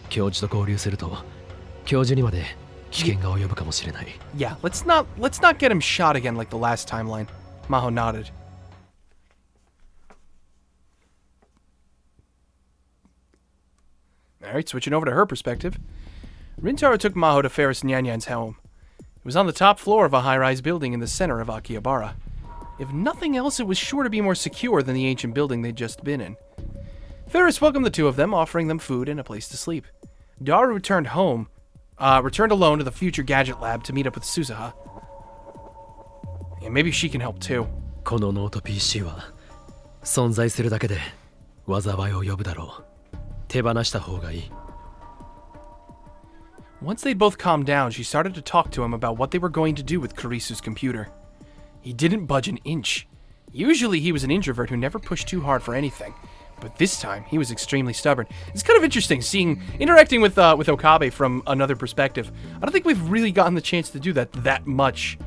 教授と合流すると教授にまで危険が及ぶかもしれない。 Yeah, let's not get him shot again like the last timeline. Maho nodded. Alright, switching over to her perspective. Rintaro took Maho to Ferris Nyanyan's home. It was on the top floor of a high-rise building in the center of Akihabara. If nothing else, it was sure to be more secure than the ancient building they'd just been in. Ferris welcomed the two of them, offering them food and a place to sleep. Daru returned alone to the future gadget lab to meet up with Suzuha. Yeah, maybe she can help too. このノート PC は存在するだけで災いを呼ぶだろう。手放した方がいい。 Once they'd both calmed down, she started to talk to him about what they were going to do with Kurisu's computer. He didn't budge an inch. Usually he was an introvert who never pushed too hard for anything, but this time he was extremely stubborn. It's kind of interesting interacting with Okabe from another perspective. I don't think we've really gotten the chance to do that much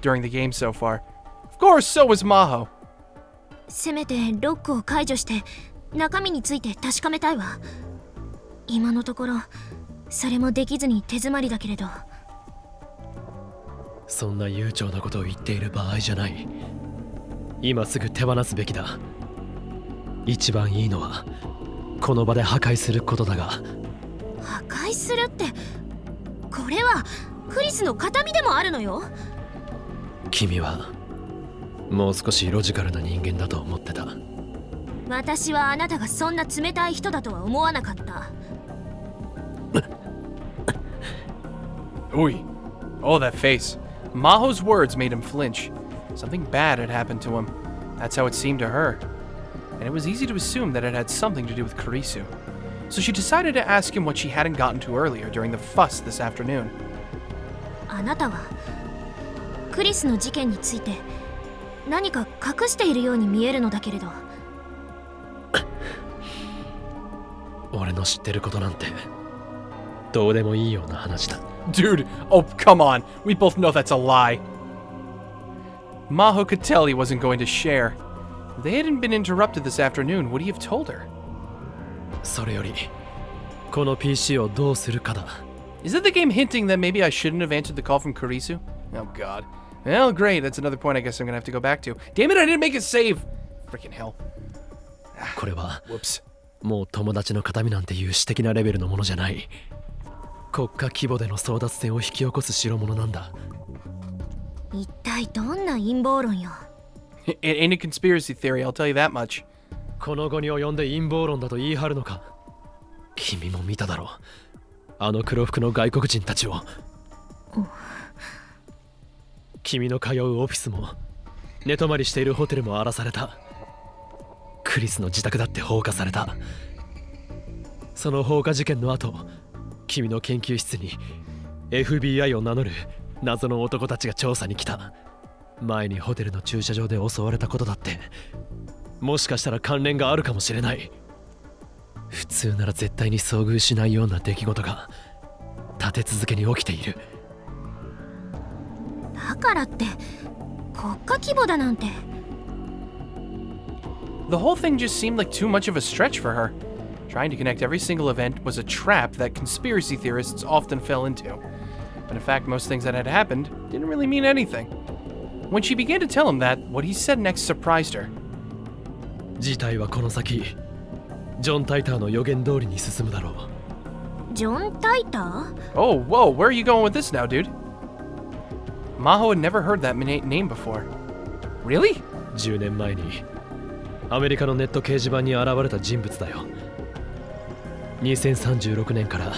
during the game so far. Of course, so was Maho. せめてロックを解除して中身について確かめたいわ。今のところそれもできずに手詰まりだけれど。そんな悠長なことを言っている場合じゃない。今すぐ手放すべきだ。一番いいのはこの場で破壊することだが。破壊するって、これはクリスの形見でもあるのよ。君はもう少しロジカルな人間だと思ってた。私はあなたがそんな冷たい人だとは思わなかった。Oi. Oh, that face. Maho's words made him flinch. Something bad had happened to him. That's how it seemed to her. And it was easy to assume that it had something to do with Kurisu. so she decided to ask him what she hadn't gotten to earlier during the fuss this afternoon. あなたはクリスの事件について何か隠しているように見えるのだけれど。俺の知ってることなんてどうでもいいような話だ。 Dude, oh, come on. We both know that's a lie. Maho could tell he wasn't going to share. If they hadn't been interrupted this afternoon, would he have told her? それよりこの PC をどうするかだ。 Is it the game hinting that maybe I shouldn't have answered the call from Kurisu? Oh god. Well, great. That's another point I guess I'm gonna have to go back to. Damn it, I didn't make a save! Freaking hell. これは Whoops. もう友達の形見なんていう私的なレベルのものじゃない。国家規模での争奪戦を引き起こす代物なんだ。一体どんな陰謀論よ。It ain't a conspiracy theory, I'll tell you that much. この後に及んで陰謀論だと言い張るのか。君も見ただろう。あの黒服の外国人たちを。君の通うオフィスも寝泊まりしているホテルも荒らされた。クリスの自宅だって放火された。その放火事件の後、君の研究室に FBI を名乗る謎の男たちが調査に来た。前にホテルの駐車場で襲われたことだってもしかしたら関連があるかもしれない。普通なら絶対に遭遇しないような出来事が立て続けに起きている。だからって国家規模だなんて。The whole thing just seemed like too much of a stretch for her. Trying to connect every single event was a trap that conspiracy theorists often fell into. But in fact, most things that had happened didn't really mean anything. When she began to tell him that, what he said next surprised her. 事態はこの先ジョン・タイターの予言通りに進むだろう。ジョン・タイター？ Oh, whoa, where are you going with this now, dude? Maho had never heard that name before. Really? 10年前にアメリカのネット掲示板に現れた人物だよ。2036年から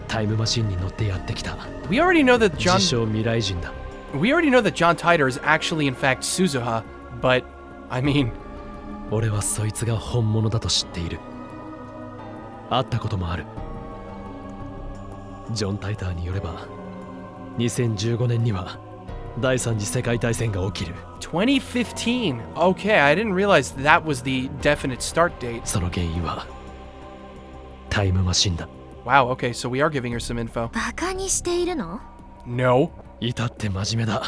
タイムマシンに乗ってやってきた。 We already know that 自称未来人だ。 We already know that John Titor is actually in fact Suzuha, but I mean, 俺はそいつが本物だと知っている。会ったこともある。ジョン・タイターによれば2015年には第三次世界大戦が起きる。 2015. Okay, I didn't realize that was the definite start date. その原因はタイムマシンだ。 Wow, okay, so we are giving her some info. バカにしているの？ No. 至って真面目だ。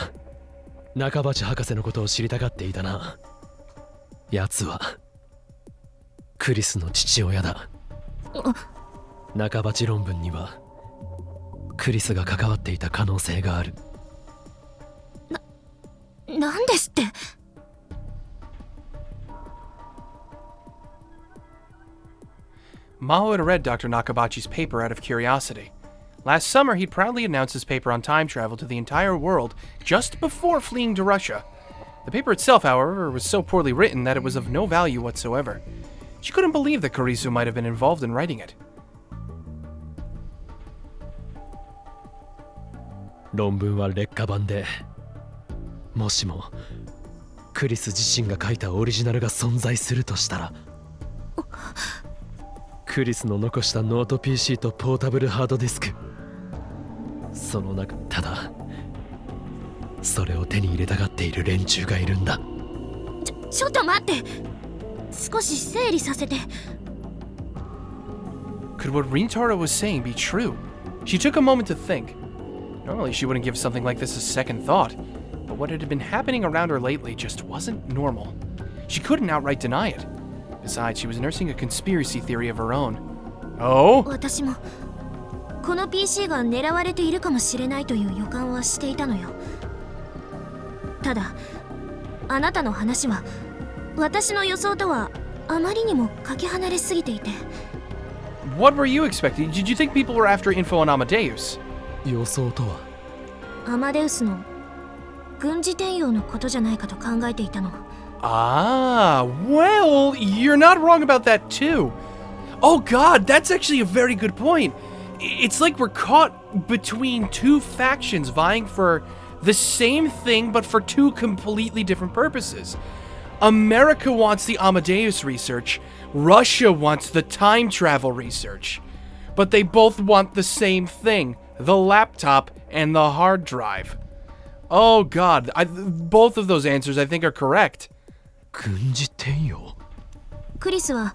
中鉢博士のことを知りたがっていたな。奴はクリスの父親だ。中鉢論文にはクリスが関わっていた可能性がある。なんですって？ Maho had read Dr. Nakabachi's paper out of curiosity. Last summer, he'd proudly announced his paper on time travel to the entire world just before fleeing to Russia. The paper itself, however, was so poorly written that it was of no value whatsoever. She couldn't believe that Kurisu might have been involved in writing it. 論文は劣化版で、もしもクリス自身が書いたオリジナルが存在するとしたら、クリスの残したノート PC とポータブルハードディスク、その中、ただそれを手に入れたがっている連中がいるんだ。ちょっと待って。少し整理させて。 Could what Rintaro was saying be true? She took a moment to think. Normally, she wouldn't give something like this a second thought, but what had been happening around her lately just wasn't normal. She couldn't outright deny it. Besides, she was nursing a conspiracy theory of her own. Oh? 私もこの PC が狙われているかもしれないという予感はしていたのよ。ただ、あなたの話は私の予想とはあまりにもかけ離れすぎていて。 What were you expecting? Did you think people were after info on Amadeus? 予想とは？アマデウスの軍事転用のことじゃないかと考えていたの。 Ah, well, you're not wrong about that too. Oh god, that's actually a very good point. It's like we're caught between two factions vying for the same thing but for two completely different purposes. America wants the Amadeus research. Russia wants the time travel research. But they both want the same thing, the laptop and the hard drive. Oh god, both of those answers I think are correct. 軍事転用。クリスは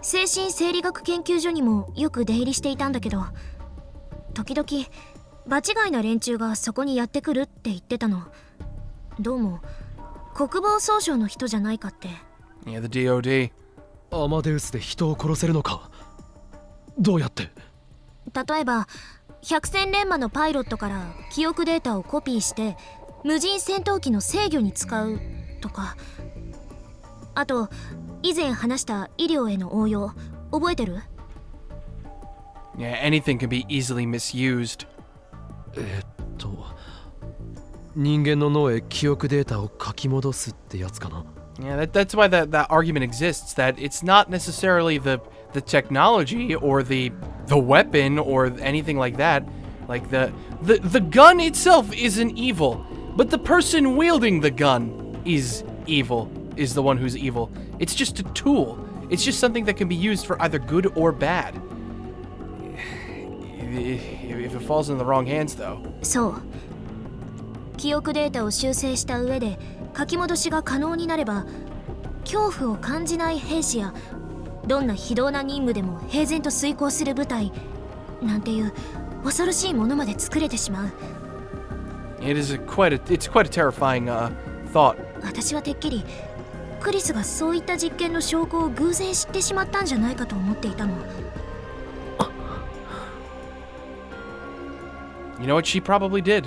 精神生理学研究所にもよく出入りしていたんだけど、時々場違いな連中がそこにやってくるって言ってたの。どうも国防総省の人じゃないかって。Yeah, the DOD. アマデウスで人を殺せるのか。どうやって。例えば百戦錬磨のパイロットから記憶データをコピーして無人戦闘機の制御に使うとか。あと以前話した医療への応用覚えてる？ Yeah, anything can be easily misused. 人間の脳へ記憶データを書き戻すってやつかな。Yeah, that's why that argument exists, that it's not necessarily the technology or the weapon or anything like that. Like the gun itself isn't evil, but the person wielding the gun is evil, is the one who's evil. It's just a tool. It's just something that can be used for either good or bad. If it falls in the wrong hands, though. そう。記憶データを修正した上で書き戻しが可能になれば、恐怖を感じない兵士やどんな非道な任務でも平然と遂行する部隊なんていう恐ろしいものまで作れてしまう。It's quite a terrifying thought. 私はてっきりクリスがそういった実験の証拠を偶然知ってしまったんじゃないかと思っていたの。You know what she probably did?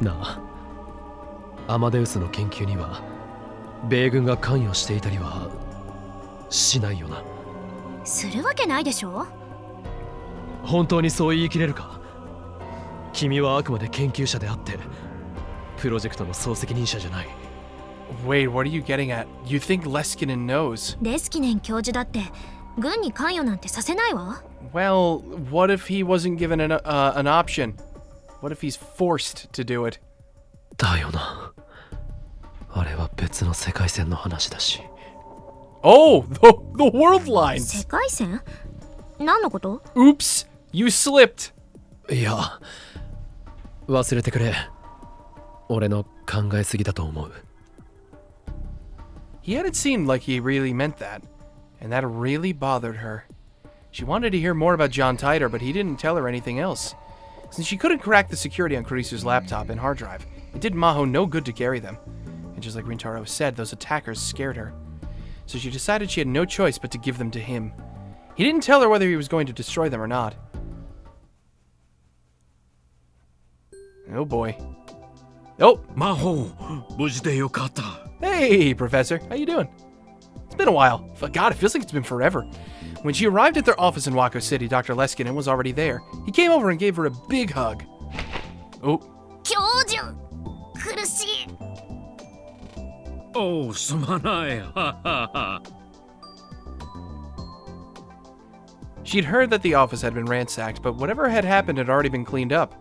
なあ、アマデウスの研究には米軍が関与していたりはしないよな。するわけないでしょ。本当にそう言い切れるか。君はあくまで研究者であってプロジェクトの総責任者じゃない。 Wait, what are you getting at? You think Leskinen knows? レスキネン教授だって軍に関与なんてさせないわ。Well, what if he wasn't given an option? What if he's forced to do it? だよな。あれは別の世界線の話だし。Oh, the world lines! 世界線？何のこと？ Oops, you slipped. いや、忘れてくれ。俺の考えすぎだと思う。He hadn't seemed like he really meant that, and that really bothered her. She wanted to hear more about John Titor, but he didn't tell her anything else. Since she couldn't crack the security on Kurisu's laptop and hard drive, it did Maho no good to carry them. And just like Rintaro said, those attackers scared her. So she decided she had no choice but to give them to him. He didn't tell her whether he was going to destroy them or not. Oh boy. Oh! Maho, 無事でよかった。 Hey, Professor. How you doing? It's been a while. God, it feels like it's been forever. When she arrived at their office in Wako City, Dr. Leskinen was already there. He came over and gave her a big hug. Oh. 教授、苦しい。おう、すまない。 She'd heard that the office had been ransacked, but whatever had happened had already been cleaned up.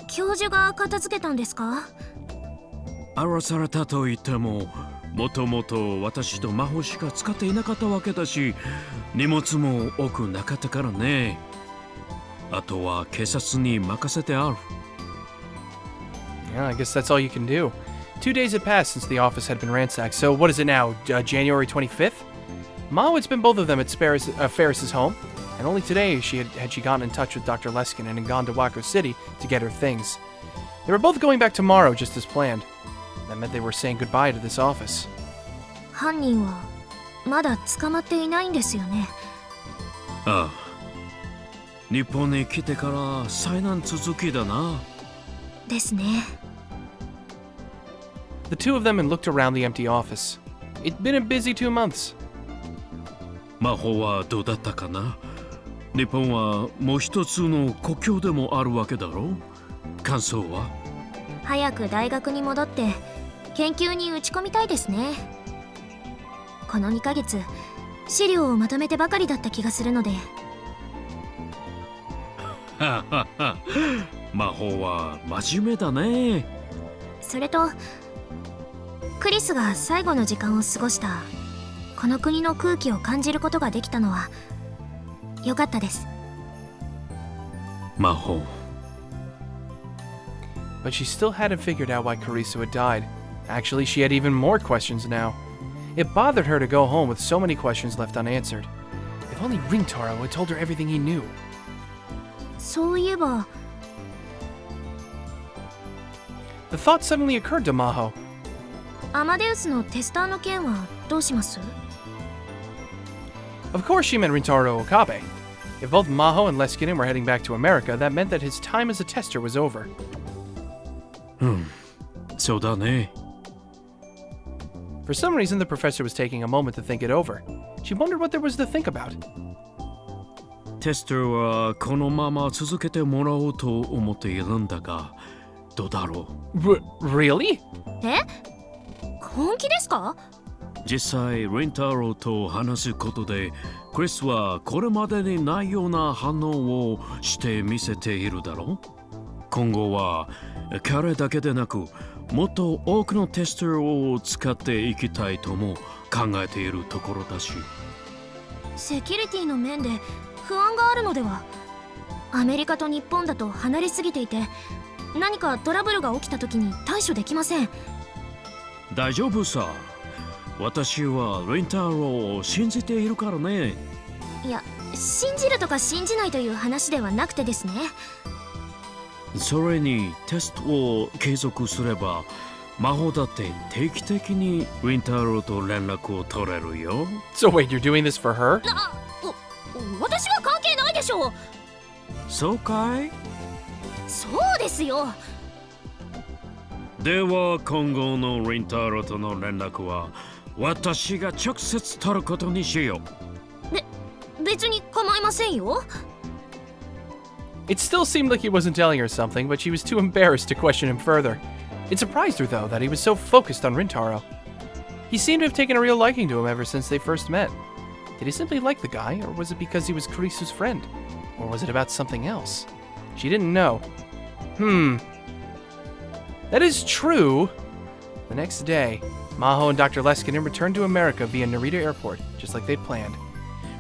教授が片付けたんですか？荒らされたと言っても、もともと私と魔法しか使っていなかったわけだし、荷物も多くなかったからね。あとは警察に任せてある。 Yeah, I guess that's all you can do. 2 days had passed since the office had been ransacked, so what is it now, January 25th? Mao had spent both of them at Ferris's home, and only today had she gotten in touch with Dr. Leskinen and gone to Wako City to get her things. They were both going back tomorrow just as planned. That meant they were saying goodbye to this office. 犯人はまだ捕まっていないんですよね。ああ。日本に来てから災難続きだな。ですね。The two of them had looked around the empty office. It'd been a busy 2 months. 魔法はどうだったかな。日本はもう一つの故郷でもあるわけだろう。感想は？早く大学に戻って研究に打ち込みたいですね。この2ヶ月資料をまとめてばかりだった気がするので。ははは。魔法は真面目だね。それとクリスが最後の時間を過ごしたこの国の空気を感じることができたのは良かったです。魔法。 But she still hadn't figured out why Carissa had died. Actually, she had even more questions now. It bothered her to go home with so many questions left unanswered. If only Rintaro had told her everything he knew. そういえば The thought suddenly occurred to Maho. アマデウスのテスターの件はどうします？ Of course she meant Rintaro Okabe. If both Maho and Leskinen were heading back to America, that meant that his time as a tester was over. そうだね。 For some reason, the professor was taking a moment to think it over. She wondered what there was to think about. テストはこのまま続けてもらおうと思っているんだが、どうだろう。Really? え？本気ですか？実際、リンタロウと話すことで、クリスはこれまでにないような反応をして見せているだろう。今後は彼だけでなく、もっと多くのテスターを使っていきたいとも考えているところだし。セキュリティの面で不安があるのでは？アメリカと日本だと離れすぎていて、何かトラブルが起きた時に対処できません。大丈夫さ。私はリンタロウを信じているからね。いや、信じるとか信じないという話ではなくてですね。それにテストを継続すれば、魔法だって定期的にリンタロウと連絡を取れるよ。So wait, you're doing this for her? 私は関係ないでしょう。そうかい？そうですよ。では今後のリンタロウとの連絡は私が直接取ることにしよう。別に構いませんよ。It still seemed like he wasn't telling her something, but she was too embarrassed to question him further. It surprised her, though, that he was so focused on Rintaro. He seemed to have taken a real liking to him ever since they first met. Did he simply like the guy, or was it because he was Karisu's friend? Or was it about something else? She didn't know. That is true. The next day, Maho and Dr. Leskinen returned to America via Narita Airport, just like they'd planned.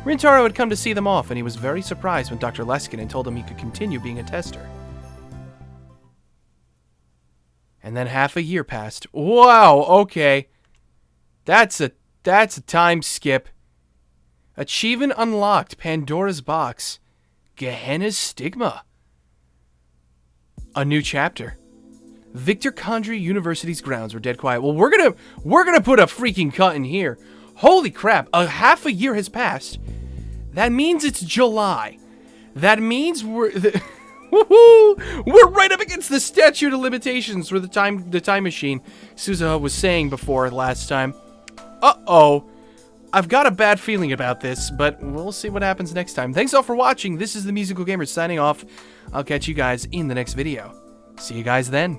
Rintaro had come to see them off, and he was very surprised when Dr. Leskinen told him he could continue being a tester. And then half a year passed. Wow, okay. That's a time skip. Achievement unlocked, Pandora's box. Gehenna's stigma. A new chapter. Victor Kandri University's grounds were dead quiet. Well, we're gonna put a freaking cut in here. Holy crap, half a year has passed. That means it's July. That means we're right up against the statute of limitations for the time machine Suzuha was saying before last time. Uh-oh. I've got a bad feeling about this, but we'll see what happens next time. Thanks all for watching. This is the Musical Gamer signing off. I'll catch you guys in the next video. See you guys then.